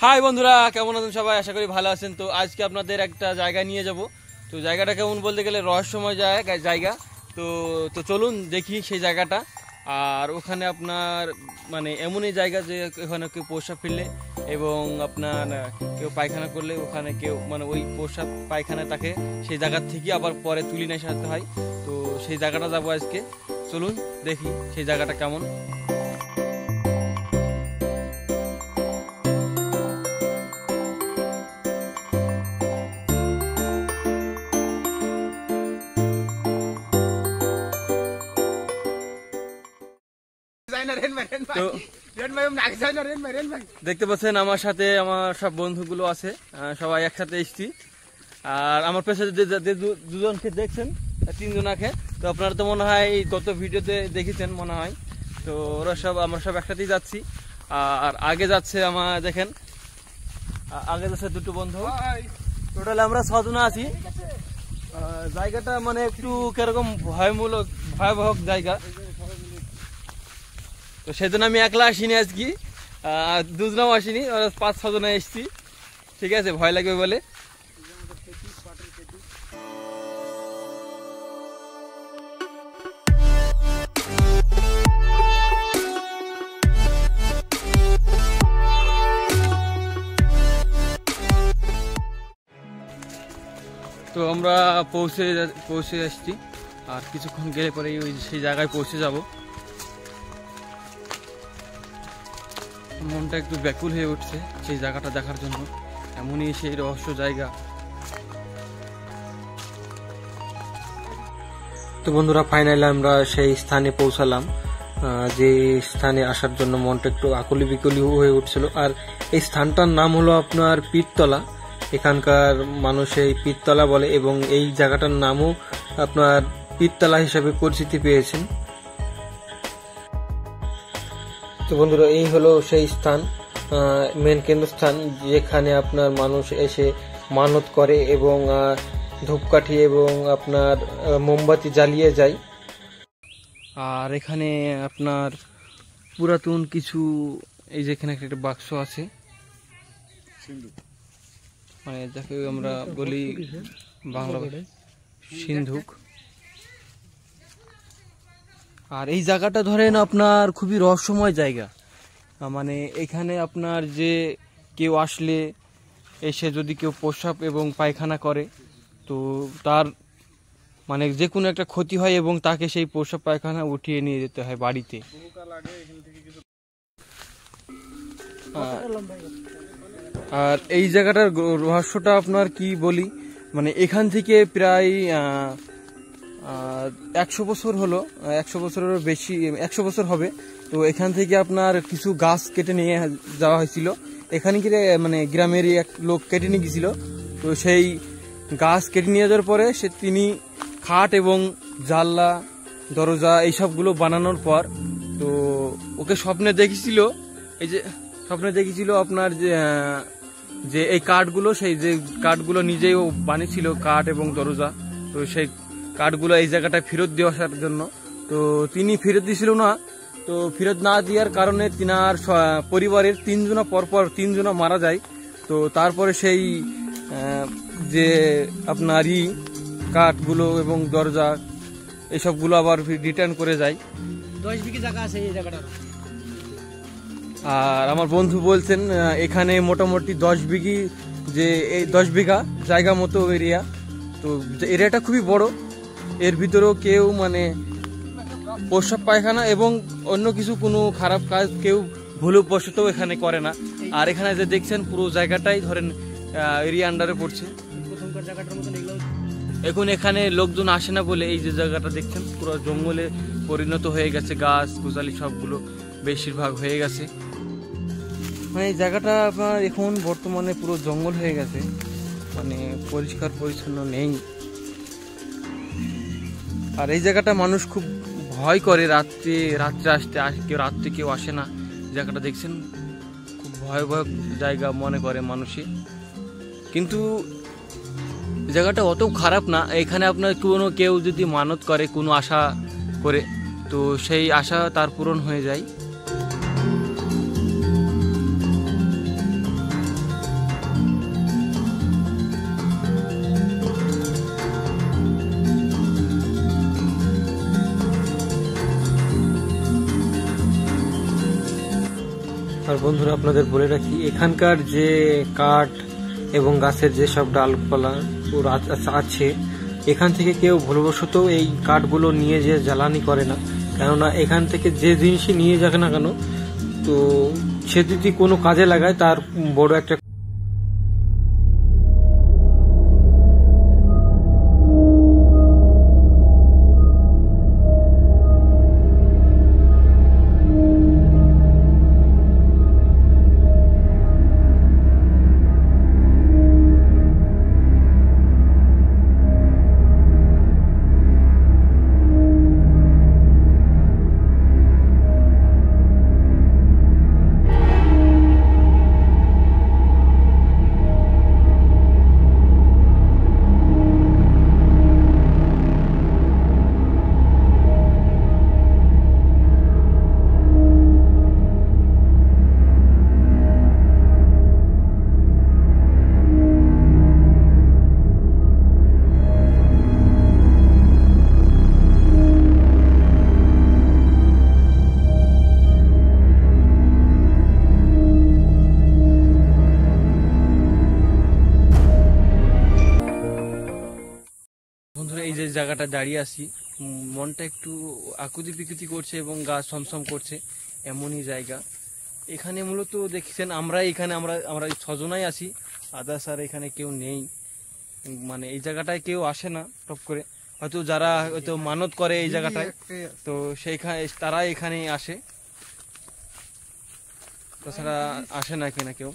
High বন্ধুরা, কেমন আছেন সবাই? আশা করি ভালো আছেন। তো আজকে আপনাদের একটা জায়গায় নিয়ে যাব। তো জায়গাটা কেমন বলতে গেলে রহস্যময় জায়গা। তো তো চলুন দেখি সেই জায়গাটা। আর ওখানে আপনার মানে এমনই জায়গা যে ওখানে কেউ প্রস্রাব ফেললে এবং আপনার কেউ পায়খানা করলে ওখানে কেউ মানে ওই প্রস্রাব পায়খানা তাকে সেই জায়গার থেকে আবার পরে তুলে নিয়ে আসতে হয়। তো সেই জায়গাটা যাবো আজকে। চলুন দেখি সেই জায়গাটা কেমন। দেখতে পাচ্ছেন আমার সাথে আমার সব বন্ধুগুলো আছে, সবাই একসাথে এসেছি। আর আমার পেছনে যে দুজনকে দেখছেন, তিনজনাকে, তো আপনারা তো মনে হয় গত ভিডিওতে দেখেছেন মনে হয়। তো ওরা সব আমরা সব একসাথেই যাচ্ছি। আর আগে যাচ্ছে আমার দেখেন, আগে যাচ্ছে দুটো বন্ধু, টোটাল আমরা 6 জন আছি। জায়গাটা মানে একটু কিরকম ভয়াবহ জায়গা। তো সেজন্য আমি একলা আসিনি আজকে, দুজনাও আসিনি, 5-6 জনে এসছি। ঠিক আছে, ভয় লাগবে বলে। তো আমরা পৌঁছে আসছি, আর কিছুক্ষণ গেলে পরে সেই জায়গায় পৌঁছে যাব। মনটা একটু ব্যাকুল হয়ে উঠছে সেই জায়গাটা দেখার জন্য, এমনই সেই রহস্য জায়গা। তো বন্ধুরা, ফাইনালি আমরা সেই স্থানে পৌঁছালাম, যে স্থানে আসার জন্য মনটা একটু আকুলি বিকুলি হয়ে উঠছিল। আর এই স্থানটার নাম হলো আপনার পীরতলা। এখানকার মানুষ এই পীরতলা বলে এবং এই জায়গাটার নামও আপনার পীরতলা হিসাবে পরিচিতি পেয়েছেন। তো বন্ধুরা, এই হলো সেই স্থান, মেন কেন্দ্রস্থান, যেখানে আপনার মানুষ এসে মানত করে এবং ধূপকাঠি এবং আপনার মোমবাতি জ্বালিয়ে যায়। আর এখানে আপনার পুরাতন কিছু, এই যেখানে একটা বাক্স আছে, মানে যাকে আমরা বলি বাংলা সিন্ধুক। আর এই জায়গাটা ধরেন আপনার খুবই রহস্যময় জায়গা। মানে এখানে আপনার যে কেউ আসলে এসে যদি কেউ প্রস্রাব এবং পায়খানা করে, তো তার মানে যে কোনো একটা ক্ষতি হয় এবং তাকে সেই প্রস্রাব পায়খানা উঠিয়ে নিয়ে যেতে হয় বাড়িতে। আর এই জায়গাটার রহস্যটা আপনার কি বলি, মানে এখান থেকে প্রায় 100 বছর হলো, 100 বছরেরও বেশি, 100 বছর হবে। তো এখান থেকে আপনার কিছু গাছ কেটে নিয়ে যাওয়া হয়েছিল। এখানে কি মানে গ্রামেরই এক লোক কেটে নিয়ে গেছিল। তো সেই গাছ কেটে নিয়ে যাওয়ার পরে তিনি খাট এবং জানলা দরজা এইসবগুলো বানানোর পর, তো ওকে স্বপ্নে দেখেছিল, এই যে স্বপ্নে দেখেছিল আপনার যে এই কাঠগুলো, সেই যে কাঠগুলো নিজেই ও বানিয়েছিল, কাঠ এবং দরজা। তো সেই কাঠগুলো এই জায়গাটায় ফেরত দিয়ে আসার জন্য, তো তিনি ফেরত দিয়েছিল না। তো ফেরত না দেওয়ার কারণে তিনার পরিবারের 3 জনা পরপর 3 জনা মারা যায়। তো তারপরে সেই যে আপনার কাঠগুলো এবং দরজা এইসবগুলো আবার রিটার্ন করে যায়। 10 বিঘা জায়গা আছে এই জায়গাটার। আর আমার বন্ধু বলছেন এখানে মোটামুটি 10 বিঘি, যে এই 10 বিঘা জায়গা মতো এরিয়া। তো এরিয়াটা খুবই বড়। এর ভিতরেও কেউ মানে প্রস্রাব পায়খানা এবং অন্য কিছু কোনো খারাপ কাজ কেউ ভুলবশত এখানে করে না। আর এখানে যে দেখছেন পুরো জায়গাটাই ধরেন এরিয়া আন্ডারে পড়ছে। এখন এখানে লোকজন আসে না বলে এই যে জায়গাটা দেখছেন পুরো জঙ্গলে পরিণত হয়ে গেছে, গাছ গোছালি সবগুলো বেশিরভাগ হয়ে গেছে। মানে এই জায়গাটা আপনার এখন বর্তমানে পুরো জঙ্গল হয়ে গেছে, মানে পরিষ্কার পরিচ্ছন্ন নেই। আর এই জায়গাটা মানুষ খুব ভয় করে রাত্রে আসতে, রাত্রে কেউ আসে না। জায়গাটা দেখছেন খুব ভয়াবহ জায়গা মনে করে মানুষে, কিন্তু জায়গাটা অত খারাপ না। এখানে আপনার কেউ যদি মানত করে, কোনো আশা করে, তো সেই আশা তার পূরণ হয়ে যায়। আর বন্ধুরা আপনাদের বলে রাখি, এখানকার যে কাঠ এবং গাছের যে সব ডালপালা আছে, এখান থেকে কেউ ভুলবশত এই কাঠগুলো নিয়ে যে জ্বালানি করে না। কেননা এখান থেকে যে জিনিসই নিয়ে যাক না কেন, তো সে যদি কোনো কাজে লাগায় তার বড় একটা বন্ধুরা এই যে জায়গাটা দাঁড়িয়ে আছি, মনটা একটু আকুতি পিকুতি করছে এবং গা সমসম করছে, এমনই জায়গা। এখানে মূলত দেখছেন আমরা আমরা 6 জনাই আছি, আদার্স আর এখানে কেউ নেই। মানে এই জায়গাটায় কেউ আসে না টপ করে, হয়তো যারা হয়তো মানত করে এই জায়গাটায়, তো সেইখানে তারা এখানে আসে, তাছাড়া আসে না কেনা কেউ।